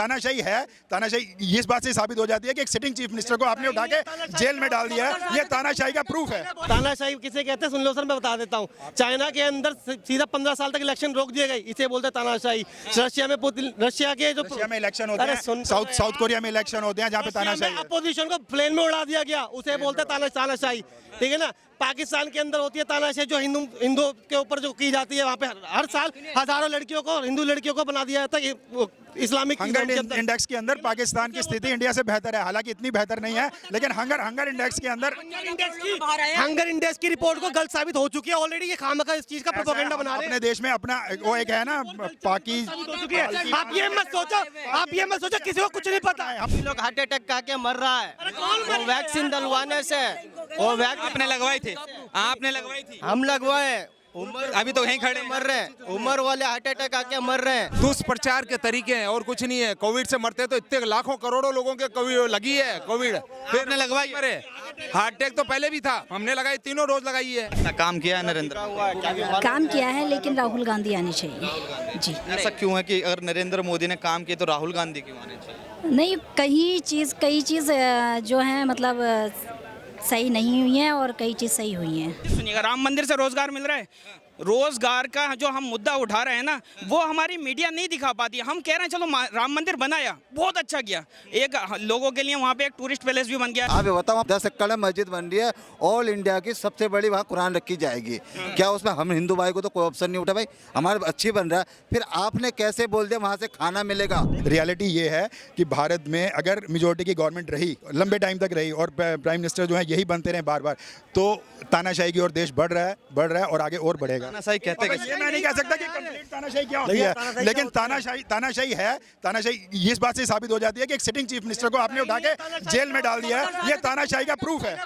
तानाशाही है, तानाशाही इस बात से साबित हो जाती है कि एक सिटिंग चीफ मिनिस्टर को आपने उठा के जेल में डाल दिया है, ये तानाशाही का प्रूफ है। तानाशाही किसे कहते हैं सुन लो सर, मैं बता देता हूँ। चाइना के अंदर सीधा 15 साल तक इलेक्शन रोक दिए गए, इसे बोलते हैं तानाशाही। रशिया में रशिया में इलेक्शन होते हैं, साउथ कोरिया में इलेक्शन होते हैं जहाँ पे तानाशाही है। अपोजिशन को प्लेन में उड़ा दिया गया, उसे बोलते हैं तानाशाही, ठीक है ना। पाकिस्तान के अंदर होती है तानाशाही, जो हिंदू के ऊपर जो की जाती है, वहाँ पे हर साल हजारों लड़कियों को, हिंदू लड़कियों को बना दिया जाता है। इस्लामिक हंगर इंडेक्स के अंदर पाकिस्तान की स्थिति इंडिया से बेहतर है, हालांकि इतनी बेहतर नहीं है, लेकिन हंगर इंडेक्स के अंदर हंगर इंडेक्स की रिपोर्ट को गलत साबित हो चुकी है ऑलरेडी। ये खामखा इस चीज का प्रोपेगेंडा बना रहे हैं। अपने देश में अपना वो एक है ना पाकि, आप ये मत सोचो किसी को कुछ नहीं पता है। हम लोग हार्ट अटैक का के मर रहा है, वो वैक्सीन डलवाने से। वो वैक्सीन आपने लगवाई थी? आपने लगवाई थी? हम लगवाए, उम्र अभी तो यहीं खड़े मर रहे हैं, उम्र वाले हार्ट अटैक आके मर रहे हैं। दुष्प्रचार के तरीके हैं और कुछ नहीं है। कोविड से मरते तो इतने लाखों करोड़ों लोगों के कोविड लगी है, कोविड फिर आपने लगवाई? मरे। हार्ट अटैक तो पहले भी था, हमने लगाई, तीनों रोज लगाई है। काम किया है नरेंद्र? काम किया है, लेकिन राहुल गांधी आनी चाहिए जी। ऐसा क्यों है कि अगर नरेंद्र मोदी ने काम किया तो राहुल गांधी क्यों आने चाहिए? नहीं, कई चीज़ जो है मतलब सही नहीं हुई है और कई चीज़ सही हुई हैं। सुनिएगा, राम मंदिर से रोजगार मिल रहा है। रोजगार का जो हम मुद्दा उठा रहे हैं ना, वो हमारी मीडिया नहीं दिखा पाती है। हम कह रहे हैं चलो राम मंदिर बनाया, बहुत अच्छा किया, एक लोगों के लिए वहाँ पे एक टूरिस्ट पैलेस भी बन गया। आप ये बताओ, 10 एकड़ में मस्जिद बन रही है, ऑल इंडिया की सबसे बड़ी वहाँ कुरान रखी जाएगी। क्या उसमें हम हिंदू भाई को तो कोई ऑप्शन नहीं उठा? भाई हमारे अच्छी बन रहा है, फिर आपने कैसे बोल दिया वहाँ से खाना मिलेगा? रियलिटी ये है कि भारत में अगर मेजोरिटी की गवर्नमेंट रही, लंबे टाइम तक रही, और प्राइम मिनिस्टर जो है यही बनते रहे बार बार, तो तानाशाही की ओर देश बढ़ रहा है और आगे और बढ़ेगा। तानाशाही कहते हैं? ये मैं नहीं कह सकता कि कंप्लीट तानाशाही क्या होती है, लेकिन तानाशाही है, तानाशाही इस बात से साबित हो जाती है कि एक सिटिंग चीफ मिनिस्टर को आपने उठा के जेल में डाल दिया है, ये तानाशाही का प्रूफ है।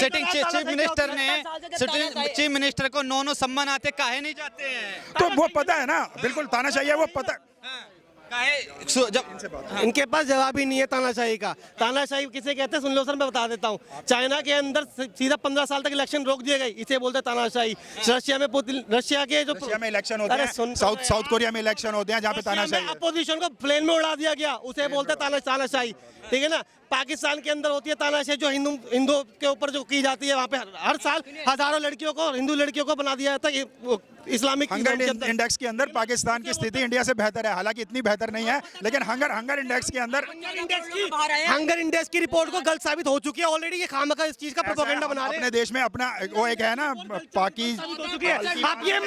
सिटिंग चीफ मिनिस्टर को नो सम्मान आते काहे नहीं जाते हैं? तो वो पता है ना, बिल्कुल तानाशाही है, वो पता। जब इनके पास जवाब ही नहीं है तानाशाही का। तानाशाही किसे कहते हैं सुन लो सर, मैं बता देता हूँ। चाइना के अंदर सीधा 15 साल तक इलेक्शन रोक दिए गए, इसे बोलते हैं तानाशाही। रशिया में इलेक्शन होते हैं, साउथ कोरिया में इलेक्शन होते हैं जहाँ पे तानाशाही है। अपोजिशन को प्लेन में उड़ा दिया गया, उसे बोलते हैं तानाशाही, ठीक है ना। पाकिस्तान के अंदर होती है तानाशाही, जो हिंदू के ऊपर जो की जाती है, वहाँ पे हर साल हजारों लड़कियों को, हिंदू लड़कियों को बना दिया जाता है। इस्लामिक इंडेक्स के अंदर पाकिस्तान की स्थिति इंडिया से बेहतर है, हालांकि इतनी बेहतर नहीं है, लेकिन हंगर इंडेक्स के अंदर हंगर इंडेक्स की रिपोर्ट को गलत साबित हो चुकी है ऑलरेडी। ये खामखा इस चीज का प्रोपेगेंडा बना रहे हैं। अपने देश में अपना वो एक है ना पाकि, आप ये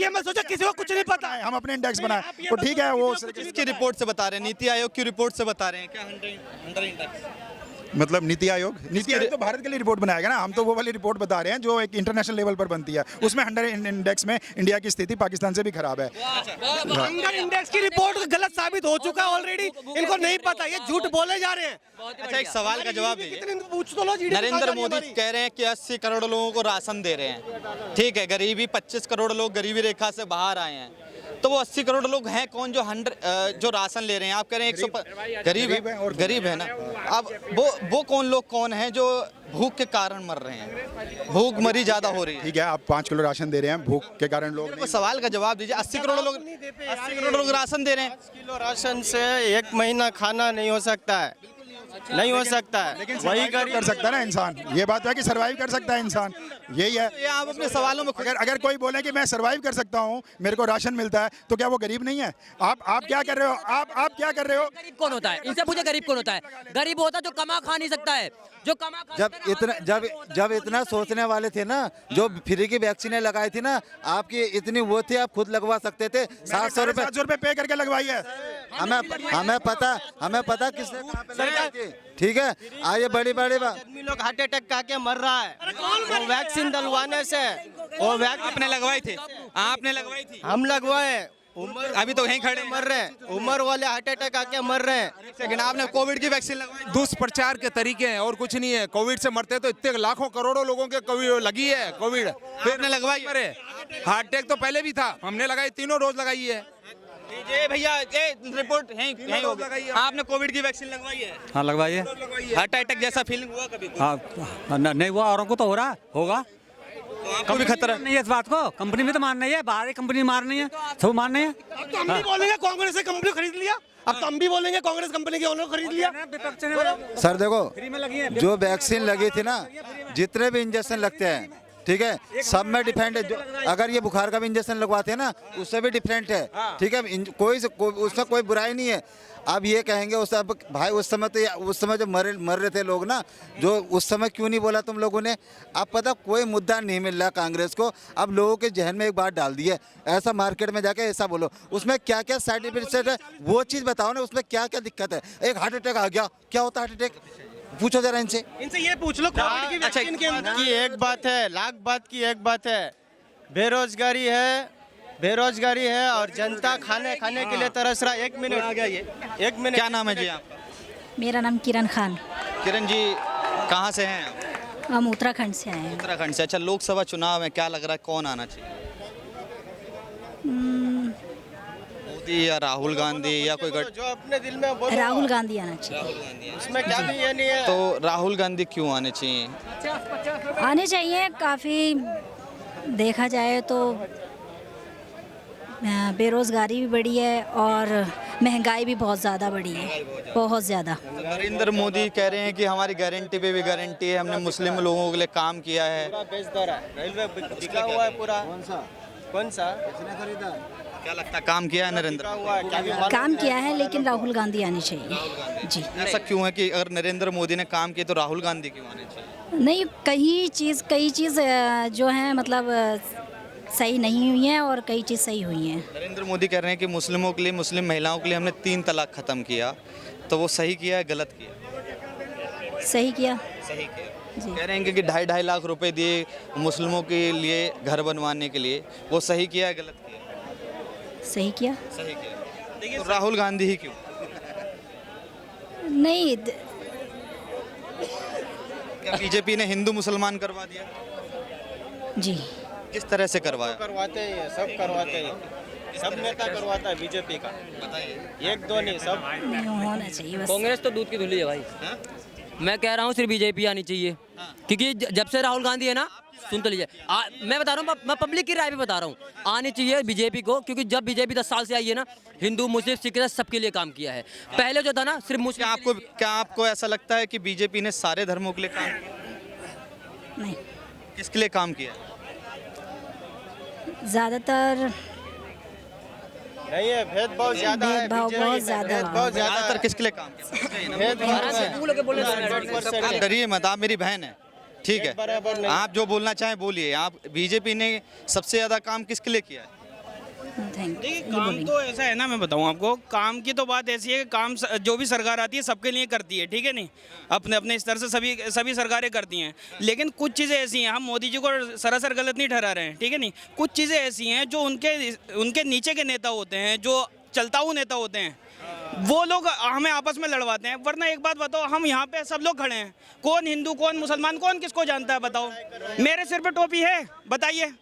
मत सोचो किसी को कुछ नहीं पता है। हम अपने इंडेक्स बनाए तो ठीक है। वो किसकी रिपोर्ट से बता रहे हैं? नीति आयोग की रिपोर्ट से बता रहे हैं क्या? हंगर इंडेक्स मतलब नीति आयोग तो भारत के लिए रिपोर्ट बनाएगा ना, हम तो वो वाली रिपोर्ट बता रहे हैं जो एक इंटरनेशनल लेवल पर बनती है। उसमें हंगर इंडेक्स में इंडिया की स्थिति पाकिस्तान से भी खराब है। हंगर इंडेक्स की रिपोर्ट गलत साबित हो चुका है ऑलरेडी, इनको नहीं पता, ये झूठ बोले जा रहे हैं। अच्छा, एक सवाल का जवाब दीजिए। पूछ तो लो। नरेंद्र मोदी कह रहे हैं कि 80 करोड़ लोगों को राशन दे रहे हैं, ठीक है। गरीबी 25 करोड़ लोग गरीबी रेखा से बाहर आए हैं, तो वो 80 करोड़ लोग हैं कौन जो राशन ले रहे हैं? आप कह रहे हैं 100 गरीब है ना। अब वो कौन है जो भूख के कारण मर रहे हैं? भूख मरी ज्यादा हो रही है, ठीक है। आप 5 किलो राशन दे रहे हैं, भूख के कारण लोग नहीं। सवाल का जवाब दीजिए। 80 करोड़ लोग राशन दे रहे हैं। 10 किलो राशन से 1 महीना खाना नहीं हो सकता है, नहीं हो सकता है। लेकिन वही कर सकता है ना इंसान, ये बात है कि सरवाइव कर सकता है इंसान, यही है। ये आप अपने सवालों में अगर कोई बोले कि मैं सरवाइव कर सकता हूँ, मेरे को राशन मिलता है, तो क्या वो गरीब नहीं है? आप क्या कर रहे हो? आप क्या कर रहे हो? गरीब कौन होता है? इनसे पूछे गरीब कौन होता है? गरीब होता है जो कमा खा नहीं सकता है, जो कमा जब इतना सोचने वाले थे ना, जो फ्री की वैक्सीनें लगाई थी ना, आपकी इतनी वो थी, आप खुद लगवा सकते थे। 700 रुपए पे करके लगवाई है। हमें पता किसने कहाँ पे लगाई थी, ठीक है। आइए बड़ी आदमी लोग हार्ट अटैक का के मर रहा है, वो वैक्सीन डलवाने से। वो आपने लगवाई थी? आपने लगवाई थी? हम लगवाए, अभी तो यहीं खड़े मर रहे हैं, उम्र वाले हार्ट अटैक आके मर रहे हैं। लेकिन आपने कोविड की वैक्सीन लगवाई? दुष्प्रचार के तरीके हैं और कुछ नहीं है। कोविड से मरते तो इतने लाखों करोड़ों लोगों के कोविड लगी है, कोविड फिर आपने लगवाई? मरे। हार्ट अटैक तो पहले भी था, हमने लगाई, तीनों रोज लगाई है। भैया रिपोर्ट यहीं हो गई। आपने कोविड की वैक्सीन लगवाई है? हाँ लगवाई है। हार्ट अटैक जैसा फीलिंग हुआ कभी? हाँ नहीं हुआ, औरों को तो हो रहा होगा। कोई भी खतरा नहीं है इस बात को। कंपनी भी तो मान रही है, बाहर कंपनी मान रही है, सब मान रही है। तो हम नहीं बोलेंगे कांग्रेस ने कंपनी खरीद लिया, अब तो हम भी बोलेंगे कांग्रेस कंपनी के ओनर खरीद लिया। सर देखो, जो वैक्सीन लगी थी ना, जितने भी इंजेक्शन लगते हैं, ठीक है, सब में डिफरेंट है। जो अगर ये बुखार का भी इंजेक्शन लगवाते हैं ना, उससे भी डिफरेंट है, ठीक है, उसमें कोई बुराई नहीं है। अब ये कहेंगे उस अब भाई उस समय जो मर रहे थे लोग ना, जो उस समय क्यों नहीं बोला तुम लोगों ने? अब पता कोई मुद्दा नहीं मिल रहा कांग्रेस को, अब लोगों के जहन में एक बात डाल दी है, ऐसा मार्केट में जाके ऐसा बोलो, उसमें क्या क्या साइड इफेक्ट है वो चीज़ बताओ ना, उसमें क्या क्या दिक्कत है। एक हार्ट अटैक आ गया, क्या होता है हार्ट अटैक? पूछो जरा इनसे ये पूछ लो कोविड की वैक्सीन के अंदर की एक बात है, लाख बात की एक बात है, बेरोजगारी है और जनता खाने के लिए तरस रहा। एक मिनट क्या नाम है जी आपका? मेरा नाम किरण खान। किरण जी कहाँ से हैं आप? हम उत्तराखंड से आए हैं। उत्तराखंड से। अच्छा, लोकसभा चुनाव में क्या लग रहा है कौन आना चाहिए, मोदी या राहुल गांधी या कोई जो अपने दिल में बोलो। राहुल गांधी आना चाहिए। उसमें क्या भी ये नहीं है। तो राहुल गांधी क्यों आने चाहिए? आने चाहिए, काफ़ी देखा जाए तो बेरोज़गारी भी बढ़ी है और महंगाई भी बहुत ज़्यादा बढ़ी है, बहुत ज़्यादा। नरेंद्र मोदी कह रहे हैं कि हमारी गारंटी पे भी गारंटी है, हमने मुस्लिम लोगों के लिए काम किया है। रेलवे बिका हुआ है पूरा। कौन सा? क्या लगता है काम किया है नरेंद्र? काम किया है, लेकिन राहुल गांधी आनी चाहिए जी। ऐसा क्यों है कि अगर नरेंद्र मोदी ने काम किया तो राहुल गांधी क्यों आने चाहिए? नहीं, कई चीज़ जो है मतलब सही नहीं हुई हैं और कई चीज़ सही हुई हैं। नरेंद्र मोदी कह रहे हैं कि मुस्लिमों के लिए, मुस्लिम महिलाओं के लिए हमने 3 तलाक खत्म किया, तो वो सही किया है गलत किया? सही किया। सही किया जी। कह रहे हैं कि 2.5 लाख रुपए दिए मुस्लिमों के लिए घर बनवाने के लिए, वो सही किया है गलत किया? सही किया। सही किया। तो राहुल गांधी ही क्यों? नहीं, क्या बीजेपी ने हिंदू मुसलमान करवा दिया? जी। किस तरह से करवाया? करवाते हैं, सब करवाते हैं, सब नेता करवाता है बीजेपी का। बताइए। एक दो नहीं, सब नहीं होना चाहिए बस। कांग्रेस तो दूध की धुली है भाई। मैं कह रहा हूँ सिर्फ बीजेपी आनी चाहिए, क्योंकि जब से राहुल गांधी है ना, सुन तो लीजिए, मैं बता रहा हूँ, मैं पब्लिक की राय भी बता रहा हूँ, आनी चाहिए बीजेपी को, क्योंकि जब बीजेपी 10 साल से आई है ना, हिंदू मुस्लिम सिख सबके लिए काम किया है। पहले जो था ना सिर्फ मुस्लिम। क्या आपको ऐसा लगता है कि बीजेपी ने सारे धर्मों के लिए काम किया? नहीं, किसके लिए काम किया? ज़्यादातर नहीं है, भेदभाव ज्यादा है। भेदभाव बहुत ज़्यादा है। ज्यादातर किसके लिए काम किया? आप डरिए मत, आप मेरी बहन है, ठीक है, आप जो बोलना चाहें बोलिए। आप बीजेपी ने सबसे ज्यादा काम किसके लिए किया है? देखिए काम तो ऐसा है ना, मैं बताऊं आपको, काम की तो बात ऐसी है कि काम जो भी सरकार आती है सबके लिए करती है, ठीक है नहीं, अपने अपने स्तर से सभी सरकारें करती हैं, लेकिन कुछ चीज़ें ऐसी हैं, हम मोदी जी को सरासर गलत नहीं ठहरा रहे हैं, ठीक है नहीं, कुछ चीज़ें ऐसी हैं जो उनके नीचे के नेता होते हैं, जो चलताऊ नेता होते हैं, वो लोग हमें आपस में लड़वाते हैं। वरना एक बात बताओ, हम यहाँ पे सब लोग खड़े हैं, कौन हिंदू कौन मुसलमान कौन किसको जानता है बताओ? मेरे सिर पे टोपी है, बताइए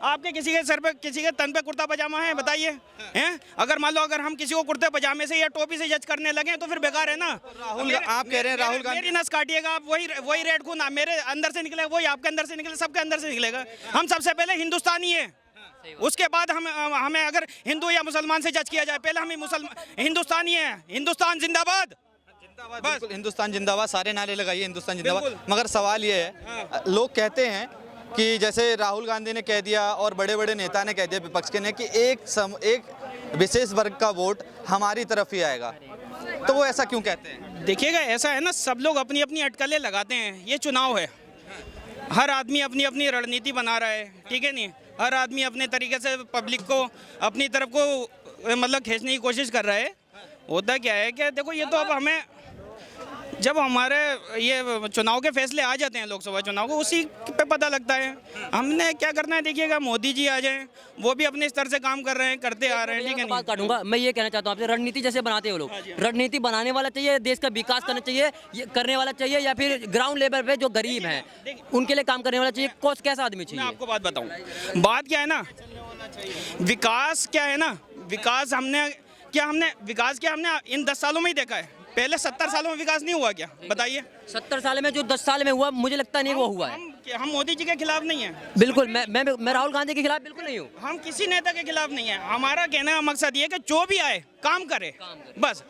आपके किसी के सर पे, किसी के तन पे कुर्ता पजामा है, बताइए हैं? अगर मान लो अगर हम किसी को कुर्ते पजामे से या टोपी से जज करने लगे तो फिर बेकार है ना। राहुल, आप कह रहे हैं राहुल गांधी मेरी नस काटिएगा आप, वही रेड खून मेरे अंदर से निकलेगा, वही आपके अंदर से निकले, सबके अंदर से निकलेगा। हम सबसे पहले हिंदुस्तानी है, उसके बाद हमें अगर हिंदू या मुसलमान से जज किया जाए, पहले हम हिंदुस्तानी है। हिंदुस्तान जिंदाबाद, बिल्कुल हिंदुस्तान जिंदाबाद, सारे नारे लगाइए हिंदुस्तान जिंदाबाद। मगर सवाल ये है, लोग कहते हैं कि जैसे राहुल गांधी ने कह दिया और बड़े बड़े नेता ने कह दिया विपक्ष के ने कि एक विशेष वर्ग का वोट हमारी तरफ ही आएगा, तो वो ऐसा क्यों कहते हैं? देखिएगा ऐसा है ना, सब लोग अपनी अपनी अटकलें लगाते हैं, ये चुनाव है, हर आदमी अपनी अपनी रणनीति बना रहा है, ठीक है नहीं, हर आदमी अपने तरीके से पब्लिक को अपनी तरफ को मतलब खींचने की कोशिश कर रहा है। होता क्या है कि देखो, ये तो अब हमें जब हमारे ये चुनाव के फैसले आ जाते हैं, लोकसभा चुनाव को, उसी पे पता लगता है हमने क्या करना है। देखिएगा मोदी जी आ जाएं, वो भी अपने स्तर से काम कर रहे हैं, करते आ रहे हैं, ठीक है। बात काटूंगा, मैं ये कहना चाहता हूँ आपसे, रणनीति जैसे बनाते हैं वो लोग, रणनीति बनाने वाला चाहिए, देश का विकास करना चाहिए, ये करने वाला चाहिए, या फिर ग्राउंड लेवल पे जो गरीब हैं उनके लिए काम करने वाला चाहिए, कैसा आदमी चाहिए? मैं आपको बात बताऊँ, बात क्या है ना, विकास क्या है ना, विकास हमने इन 10 सालों में ही देखा है। पहले 70 सालों में विकास नहीं हुआ क्या, बताइए? 70 साल में जो 10 साल में हुआ, मुझे लगता नहीं वो हुआ है। हम मोदी जी के खिलाफ नहीं है, बिल्कुल मैं राहुल गांधी के खिलाफ बिल्कुल नहीं हूँ। हम किसी नेता के खिलाफ नहीं है। हमारा कहने का मकसद ये है कि जो भी आए काम करे, बस।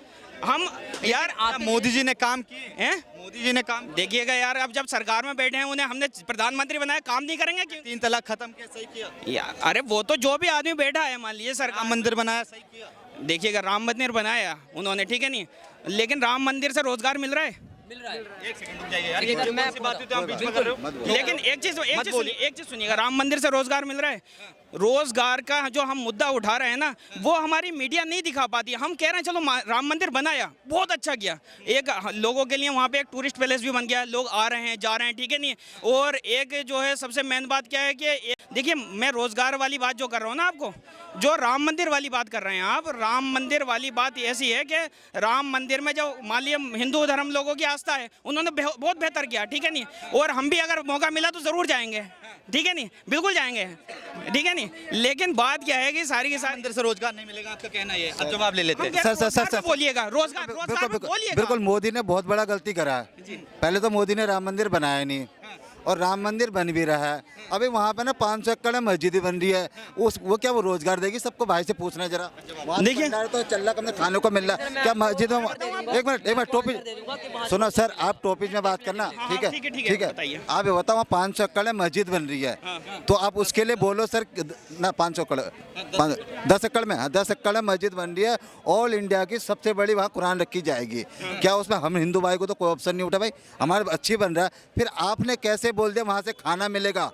हम यार आप मोदी जी ने काम किए हैं, मोदी जी ने काम देखिएगा यार, अब जब सरकार में बैठे हैं, उन्हें हमने प्रधानमंत्री बनाया, काम नहीं करेंगे क्यों? 3 तलाक खत्म किया, सही किया। यार अरे वो तो जो भी आदमी बैठा है, मान लीजिए सरकार, राम मंदिर बनाया, सही किया। देखिएगा राम मंदिर बनाया उन्होंने, ठीक है नहीं, लेकिन राम मंदिर से रोजगार मिल रहा है? एक सेकंड रुक जाइए यार, ये कौन सी बात है आप बीच में कर रहे हो? लेकिन एक चीज सुनिएगा, राम मंदिर से रोजगार मिल रहा है। रोजगार का जो हम मुद्दा उठा रहे हैं ना, वो हमारी मीडिया नहीं दिखा पाती है। हम कह रहे हैं चलो राम मंदिर बनाया, बहुत अच्छा किया, एक लोगों के लिए वहाँ पे एक टूरिस्ट पैलेस भी बन गया, लोग आ रहे हैं जा रहे हैं, ठीक है नहीं। और एक जो है सबसे मेन बात क्या है कि देखिए, मैं रोजगार वाली बात जो कर रहा हूँ ना आपको, जो राम मंदिर वाली बात कर रहे हैं आप, राम मंदिर वाली बात ऐसी है कि राम मंदिर में जो मान लिया हिंदू धर्म लोगों की आस्था है, उन्होंने बहुत बेहतर किया, ठीक है नहीं। और हम भी अगर मौका मिला तो जरूर जाएंगे, ठीक है नहीं, बिल्कुल जाएंगे, ठीक है नहीं। लेकिन बात क्या है कि सारी के सारी मंदिर से रोजगार नहीं मिलेगा, आपका कहना ये? अब जवाब ले लेते हैं। सर बोलिएगा, रोजगार बोलिएगा। बिल्कुल मोदी ने बहुत बड़ा गलती करा है। पहले तो मोदी ने राम मंदिर बनाया नहीं, और राम मंदिर बन भी रहा है। अभी वहाँ पे ना 500 एकड़ में मस्जिद बन रही है, वो क्या वो रोजगार देगी सबको? भाई से पूछना जरा। देखिए तो चल रहा, कम खाने को मिल रहा है क्या मस्जिद में? एक मिनट टॉपिक सुनो सर, आप टॉपिक में बात करना, ठीक है? ठीक है, आप ये बताओ, वहाँ 500 एकड़ में मस्जिद बन रही है, तो आप उसके लिए बोलो सर ना 500 एकड़ 10 एकड़ में, 10 एकड़ में मस्जिद बन रही है, ऑल इंडिया की सबसे बड़ी वहाँ कुरान रखी जाएगी। क्या उसमें हम हिंदू भाई को तो कोई ऑप्शन नहीं उठा? भाई हमारे अच्छी बन रहा है, फिर आपने कैसे बोल दिया वहाँ से खाना मिलेगा?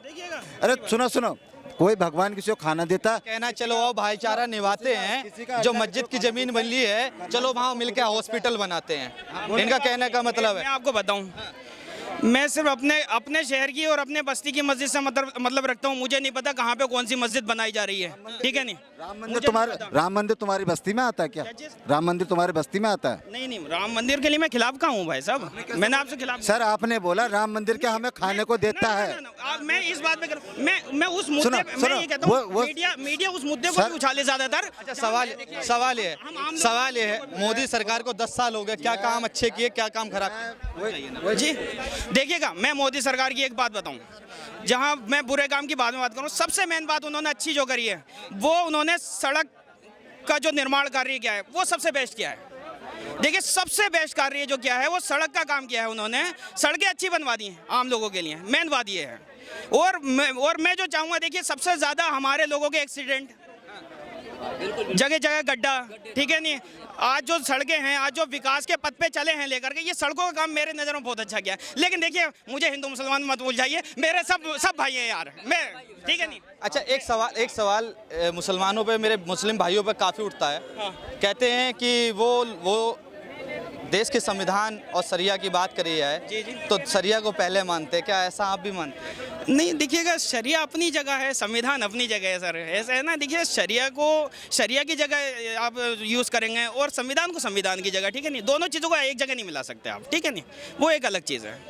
अरे सुनो, कोई भगवान किसी को खाना देता? कहना चलो आओ भाईचारा निभाते हैं, जो मस्जिद की जमीन बन ली है चलो वहाँ मिलकर हॉस्पिटल बनाते हैं, इनका कहने का मतलब है। मैं आपको बताऊं, मैं सिर्फ अपने शहर की और अपने बस्ती की मस्जिद से मतलब रखता हूँ। मुझे नहीं पता कहाँ पे कौन सी मस्जिद बनाई जा रही है, ठीक है नहीं। राम मंदिर तुम्हारी बस्ती में आता है क्या? राम मंदिर तुम्हारे बस्ती में आता है? नहीं, राम मंदिर के लिए मैं खिलाफ कहाँ हूँ भाई साहब? मैंने आपसे खिलाफ? सर आपने बोला राम मंदिर क्या हमें खाने को देता है? मैं इस बात पे मैं उस मुद्दे मैं ये कहता हूँ, मीडिया उस मुद्दे को उछाले ज्यादातर। अच्छा, सवाल ये है, मोदी सरकार को 10 साल हो गए, क्या काम अच्छे किए, क्या काम खराब? जी देखिएगा, मैं मोदी सरकार की एक बात बताऊं, जहां मैं बुरे काम की बाद में बात करूं, सबसे मेन बात उन्होंने अच्छी जो करी है, वो उन्होंने सड़क का जो निर्माण कार्य किया है, वो सबसे बेस्ट किया है। देखिए, सबसे बेस्ट कार्य जो किया है वो सड़क का काम किया है उन्होंने। सड़कें अच्छी बनवा दी हैं आम लोगों के लिए, मेन बात ये है। और मैं जो चाहूँगा, देखिए सबसे ज़्यादा हमारे लोगों के एक्सीडेंट, जगह जगह गड्ढा, ठीक है नहीं। आज जो सड़कें हैं, आज जो विकास के पथ पे चले हैं लेकर के, ये सड़कों का काम मेरे नज़र में बहुत अच्छा किया है। लेकिन देखिए, मुझे हिंदू मुसलमान मत भूल जाइए, मेरे सब भाई हैं यार, मैं, ठीक है नहीं। अच्छा, एक सवाल मुसलमानों पे, मेरे मुस्लिम भाइयों पे काफ़ी उठता है। कहते हैं कि वो देश के संविधान और शरिया की बात करी है, तो शरिया को पहले मानते हैं, क्या ऐसा आप भी मानते हैं? नहीं, देखिएगा, शरिया अपनी जगह है, संविधान अपनी जगह है सर, ऐसा है ना। देखिए, शरिया की जगह आप यूज़ करेंगे और संविधान को संविधान की जगह, ठीक है नहीं। दोनों चीज़ों को एक जगह नहीं मिला सकते आप, ठीक है नहीं, वो एक अलग चीज़ है।